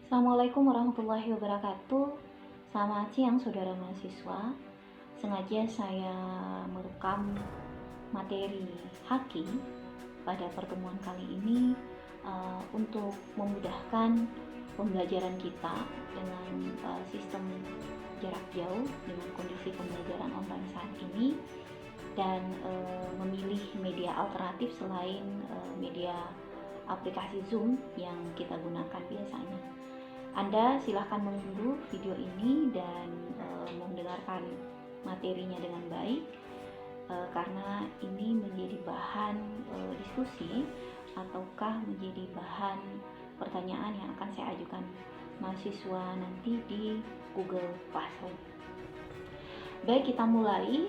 Assalamualaikum warahmatullahi wabarakatuh. Selamat siang saudara mahasiswa. Sengaja saya merekam materi haki pada pertemuan kali ini untuk memudahkan pembelajaran kita dengan sistem jarak jauh dengan kondisi pembelajaran online saat ini dan memilih media alternatif selain media aplikasi Zoom yang kita gunakan biasanya. Anda silahkan mengunduh video ini dan mendengarkan materinya dengan baik karena ini menjadi bahan diskusi ataukah menjadi bahan pertanyaan yang akan saya ajukan mahasiswa nanti di Google Classroom. Baik, kita mulai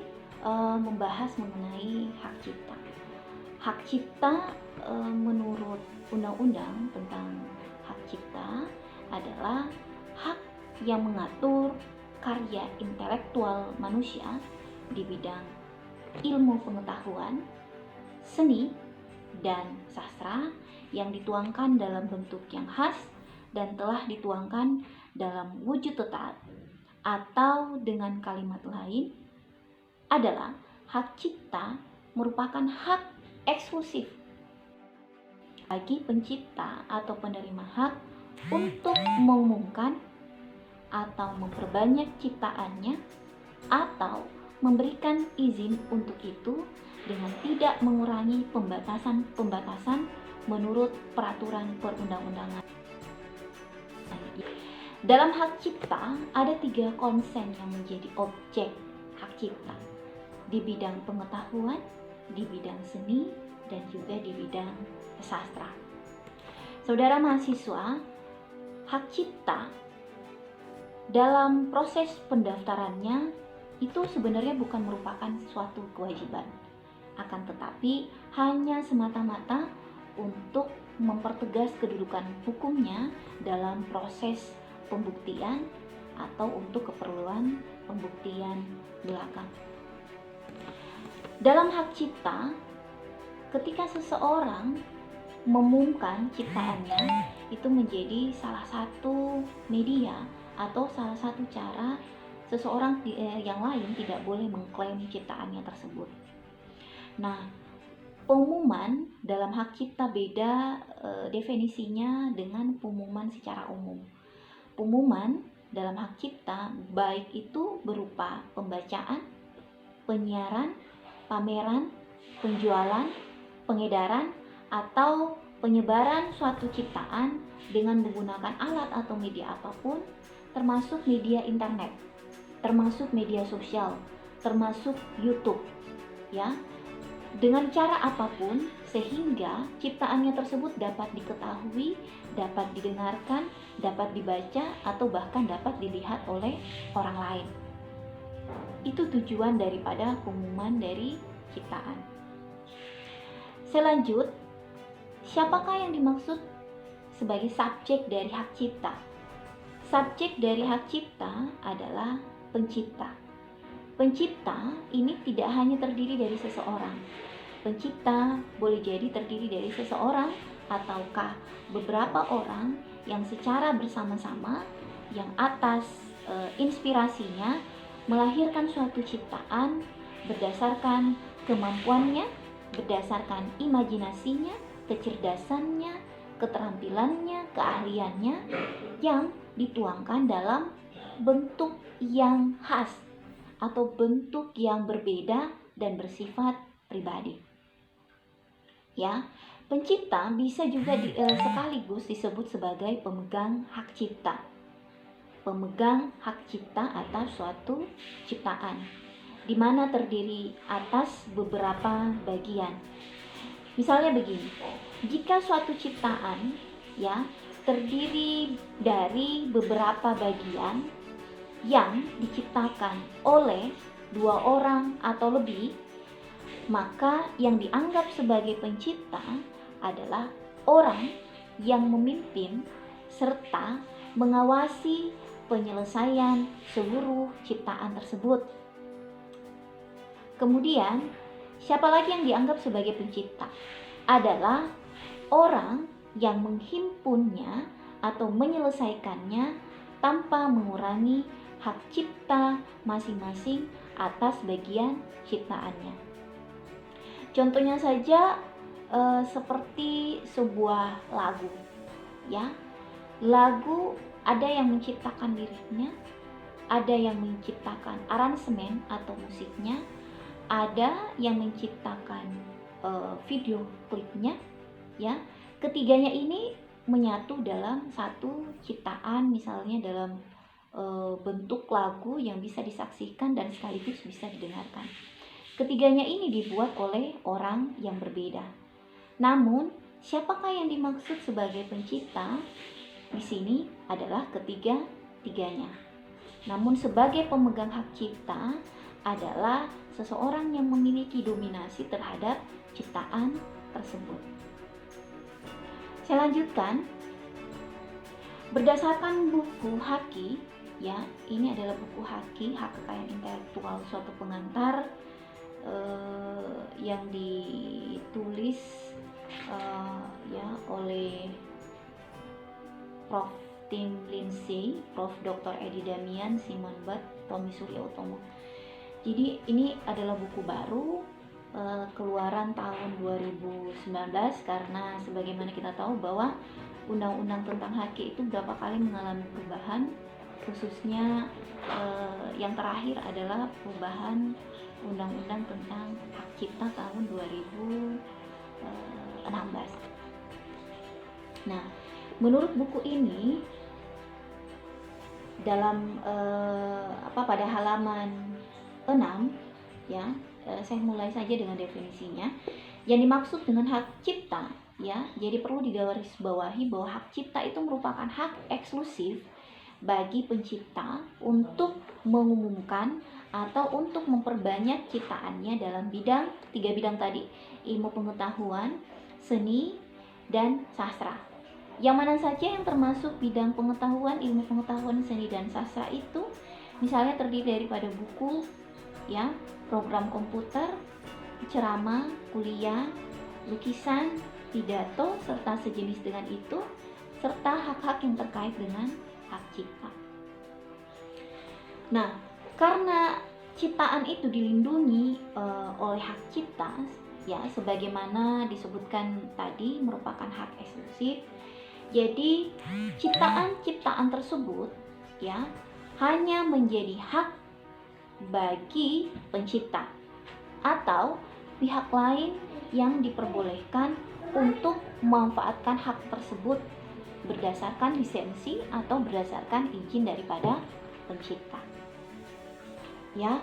membahas mengenai hak cipta. Hak cipta menurut undang-undang tentang hak cipta adalah hak yang mengatur karya intelektual manusia di bidang ilmu pengetahuan, seni, dan sastra yang dituangkan dalam bentuk yang khas dan telah dituangkan dalam wujud tetap atau dengan kalimat lain adalah hak cipta merupakan hak eksklusif bagi pencipta atau penerima hak untuk mengumumkan atau memperbanyak ciptaannya atau memberikan izin untuk itu dengan tidak mengurangi pembatasan menurut peraturan perundang-undangan. Dalam hak cipta ada 3 konsen yang menjadi objek hak cipta di bidang pengetahuan, di bidang seni, dan juga di bidang sastra. Saudara mahasiswa, hak cipta dalam proses pendaftarannya itu sebenarnya bukan merupakan suatu kewajiban, akan tetapi hanya semata-mata untuk mempertegas kedudukan hukumnya dalam proses pembuktian atau untuk keperluan pembuktian belakang. Dalam hak cipta, ketika seseorang mengumumkan ciptaannya, itu menjadi salah satu media atau salah satu cara seseorang yang lain tidak boleh mengklaim ciptaannya tersebut. Nah, pengumuman dalam hak cipta beda definisinya dengan pengumuman secara umum. Pengumuman dalam hak cipta baik itu berupa pembacaan, penyiaran, pameran, penjualan, pengedaran, atau penyebaran suatu ciptaan dengan menggunakan alat atau media apapun, termasuk media internet, termasuk media sosial, termasuk YouTube, ya, dengan cara apapun sehingga ciptaannya tersebut dapat diketahui, dapat didengarkan, dapat dibaca, atau bahkan dapat dilihat oleh orang lain. Itu tujuan daripada pengumuman dari ciptaan. Selanjut, siapakah yang dimaksud sebagai subjek dari hak cipta? Subjek dari hak cipta adalah pencipta. Pencipta ini tidak hanya terdiri dari seseorang. Pencipta boleh jadi terdiri dari seseorang ataukah beberapa orang yang secara bersama-sama yang atas inspirasinya melahirkan suatu ciptaan berdasarkan kemampuannya, berdasarkan imajinasinya, kecerdasannya, keterampilannya, keahliannya yang dituangkan dalam bentuk yang khas atau bentuk yang berbeda dan bersifat pribadi. Ya, pencipta bisa juga sekaligus disebut sebagai pemegang hak cipta. Pemegang hak cipta atas suatu ciptaan, di mana terdiri atas beberapa bagian. Misalnya begini, jika suatu ciptaan ya terdiri dari beberapa bagian yang diciptakan oleh 2 orang atau lebih, maka yang dianggap sebagai pencipta adalah orang yang memimpin serta mengawasi penyelesaian seluruh ciptaan tersebut. Kemudian, siapa lagi yang dianggap sebagai pencipta? Adalah orang yang menghimpunnya atau menyelesaikannya tanpa mengurangi hak cipta masing-masing atas bagian ciptaannya. Contohnya saja seperti sebuah lagu, ya. Lagu ada yang menciptakan liriknya, ada yang menciptakan aransemen atau musiknya, ada yang menciptakan video klipnya, ya. Ketiganya ini menyatu dalam satu ciptaan, misalnya dalam bentuk lagu yang bisa disaksikan dan sekaligus bisa didengarkan. Ketiganya ini dibuat oleh orang yang berbeda. Namun, siapakah yang dimaksud sebagai pencipta? Di sini adalah ketiga-tiganya. Namun sebagai pemegang hak cipta adalah seseorang yang memiliki dominasi terhadap ciptaan tersebut. Saya lanjutkan. Berdasarkan buku Haki, ya, ini adalah buku Haki, Hak Kekayaan Intelektual Suatu Pengantar, yang ditulis ya oleh Prof. Tim Lindsay, Prof. Dr. Edi Damian, Simon Budd, Tommy Surya Utomo. Jadi ini adalah buku baru, keluaran tahun 2019, karena sebagaimana kita tahu bahwa undang-undang tentang Haki itu berapa kali mengalami perubahan, khususnya yang terakhir adalah perubahan undang-undang tentang hak cipta tahun 2016. Nah, menurut buku ini dalam pada halaman 6, ya, saya mulai saja dengan definisinya. Yang dimaksud dengan hak cipta, ya, jadi perlu digarisbawahi bahwa hak cipta itu merupakan hak eksklusif bagi pencipta untuk mengumumkan atau untuk memperbanyak ciptaannya dalam tiga bidang tadi, ilmu pengetahuan, seni, dan sastra. Yang mana saja yang termasuk bidang pengetahuan, ilmu pengetahuan, seni, dan sastra itu misalnya terdiri daripada buku, ya, program komputer, ceramah, kuliah, lukisan, pidato, serta sejenis dengan itu, serta hak-hak yang terkait dengan hak cipta. Nah, karena ciptaan itu dilindungi oleh hak cipta, ya, sebagaimana disebutkan tadi merupakan hak eksklusif. Jadi ciptaan-ciptaan tersebut, ya, hanya menjadi hak bagi pencipta atau pihak lain yang diperbolehkan untuk memanfaatkan hak tersebut berdasarkan lisensi atau berdasarkan izin daripada pencipta. Ya,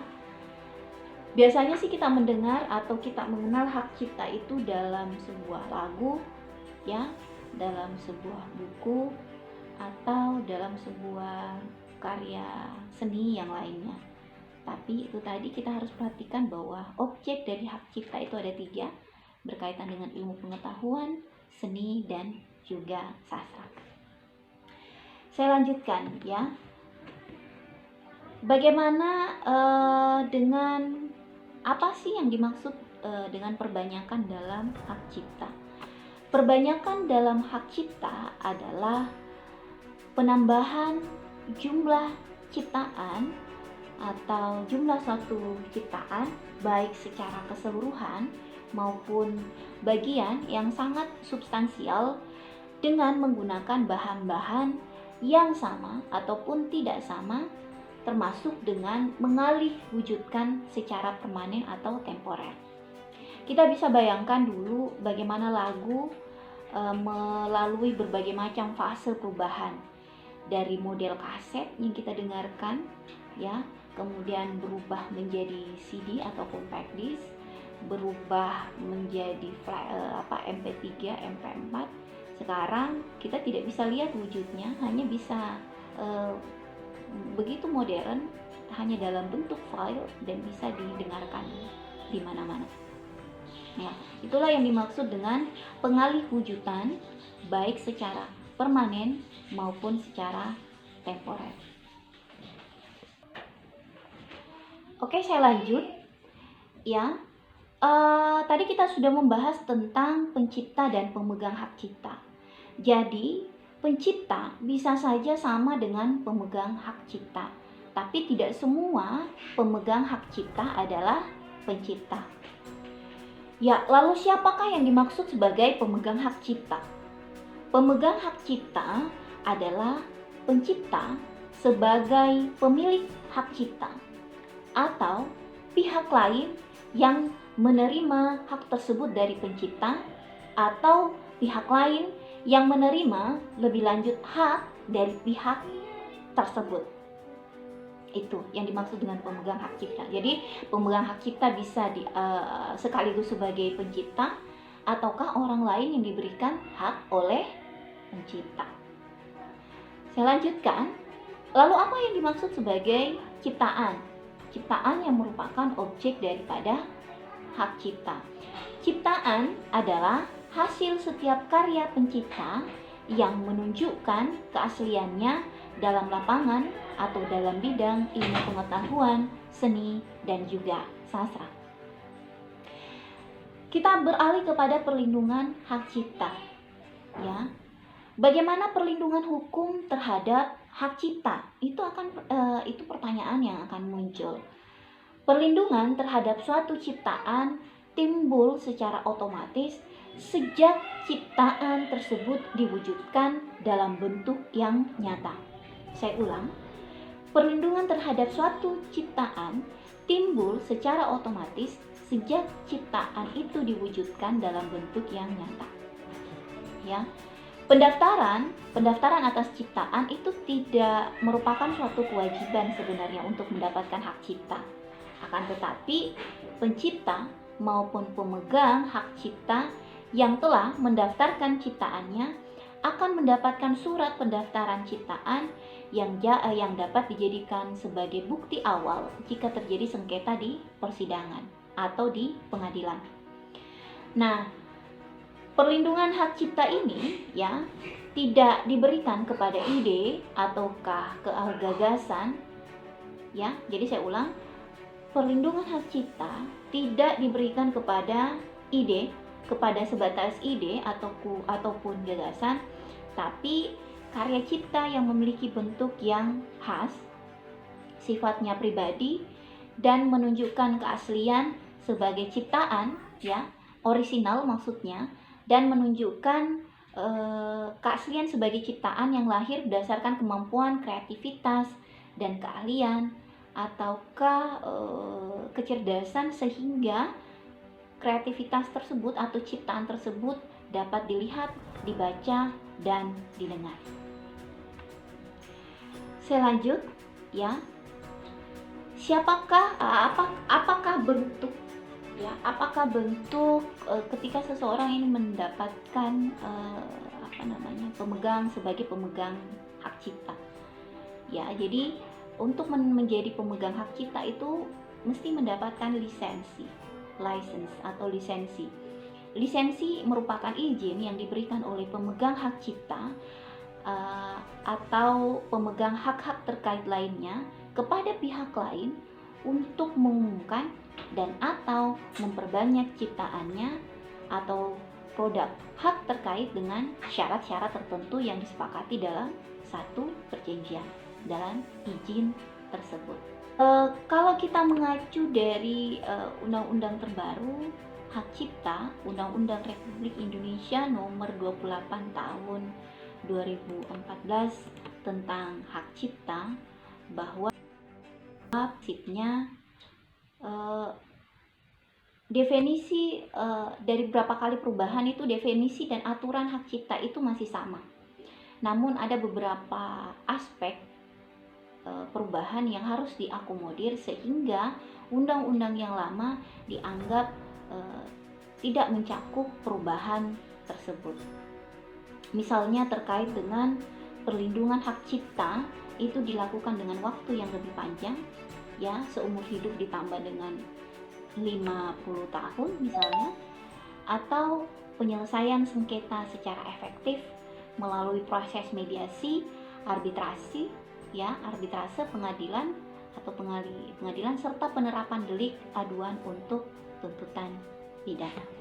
biasanya sih kita mendengar atau kita mengenal hak cipta itu dalam sebuah lagu, ya, dalam sebuah buku, atau dalam sebuah karya seni yang lainnya. Tapi itu tadi kita harus perhatikan bahwa objek dari hak cipta itu ada 3, berkaitan dengan ilmu pengetahuan, seni, dan juga sastra. Saya lanjutkan, ya. Bagaimana dengan apa sih yang dimaksud dengan perbanyakan dalam hak cipta? Perbanyakan dalam hak cipta adalah penambahan jumlah ciptaan atau jumlah suatu ciptaan baik secara keseluruhan maupun bagian yang sangat substansial dengan menggunakan bahan-bahan yang sama ataupun tidak sama, termasuk dengan mengalih wujudkan secara permanen atau temporer. Kita bisa bayangkan dulu bagaimana lagu melalui berbagai macam fase perubahan, dari model kaset yang kita dengarkan, ya, kemudian berubah menjadi CD atau compact disc, berubah menjadi MP3, MP4. Sekarang kita tidak bisa lihat wujudnya, hanya bisa begitu modern, hanya dalam bentuk file dan bisa didengarkan di mana-mana. Ya, itulah yang dimaksud dengan pengalih wujudan baik secara permanen maupun secara temporer. Oke, saya lanjut. Ya, tadi kita sudah membahas tentang pencipta dan pemegang hak cipta. Jadi, pencipta bisa saja sama dengan pemegang hak cipta, tapi tidak semua pemegang hak cipta adalah pencipta. Ya, lalu siapakah yang dimaksud sebagai pemegang hak cipta? Pemegang hak cipta adalah pencipta sebagai pemilik hak cipta atau pihak lain yang menerima hak tersebut dari pencipta, atau pihak lain yang menerima lebih lanjut hak dari pihak tersebut. Itu yang dimaksud dengan pemegang hak cipta. Jadi pemegang hak cipta bisa sekaligus sebagai pencipta ataukah orang lain yang diberikan hak oleh pencipta. Saya lanjutkan. Lalu apa yang dimaksud sebagai ciptaan? Ciptaan yang merupakan objek daripada hak cipta. Ciptaan adalah hasil setiap karya pencipta yang menunjukkan keasliannya dalam lapangan atau dalam bidang ilmu pengetahuan, seni, dan juga sastra. Kita beralih kepada perlindungan hak cipta. Ya, bagaimana perlindungan hukum terhadap hak cipta? Itu pertanyaan yang akan muncul. Perlindungan terhadap suatu ciptaan timbul secara otomatis sejak ciptaan tersebut diwujudkan dalam bentuk yang nyata. Saya ulang, perlindungan terhadap suatu ciptaan timbul secara otomatis sejak ciptaan itu diwujudkan dalam bentuk yang nyata. Ya, pendaftaran atas ciptaan itu tidak merupakan suatu kewajiban sebenarnya untuk mendapatkan hak cipta. Akan tetapi, pencipta maupun pemegang hak cipta yang telah mendaftarkan ciptaannya akan mendapatkan surat pendaftaran ciptaan yang dapat dijadikan sebagai bukti awal jika terjadi sengketa di persidangan atau di pengadilan. Nah, perlindungan hak cipta ini ya tidak diberikan kepada ide ataukah gagasan ya. Jadi saya ulang, perlindungan hak cipta tidak diberikan kepada ide, kepada sebatas ide ataupun gagasan, tapi karya cipta yang memiliki bentuk yang khas, sifatnya pribadi, dan menunjukkan keaslian sebagai ciptaan, ya, orisinal maksudnya, dan menunjukkan keaslian sebagai ciptaan yang lahir berdasarkan kemampuan kreativitas dan keahlian ataukah kecerdasan sehingga kreativitas tersebut atau ciptaan tersebut dapat dilihat, dibaca, dan didengar. Saya lanjut ya. Apakah bentuk ketika seseorang ini mendapatkan pemegang sebagai pemegang hak cipta. Ya, jadi untuk menjadi pemegang hak cipta itu mesti mendapatkan lisensi. Lisensi merupakan izin yang diberikan oleh pemegang hak cipta atau pemegang hak-hak terkait lainnya kepada pihak lain untuk mengumumkan dan atau memperbanyak ciptaannya atau produk hak terkait dengan syarat-syarat tertentu yang disepakati dalam satu perjanjian dalam izin tersebut. Kalau kita mengacu dari undang-undang terbaru hak cipta, Undang-Undang Republik Indonesia nomor 28 tahun 2014 tentang hak cipta, bahwa prinsipnya definisi dari beberapa kali perubahan itu definisi dan aturan hak cipta itu masih sama. Namun ada beberapa aspek perubahan yang harus diakomodir sehingga undang-undang yang lama dianggap tidak mencakup perubahan tersebut. Misalnya terkait dengan perlindungan hak cipta itu dilakukan dengan waktu yang lebih panjang, ya, seumur hidup ditambah dengan 50 tahun misalnya, atau penyelesaian sengketa secara efektif melalui proses mediasi, arbitrase pengadilan atau pengadilan serta penerapan delik aduan untuk tuntutan pidana.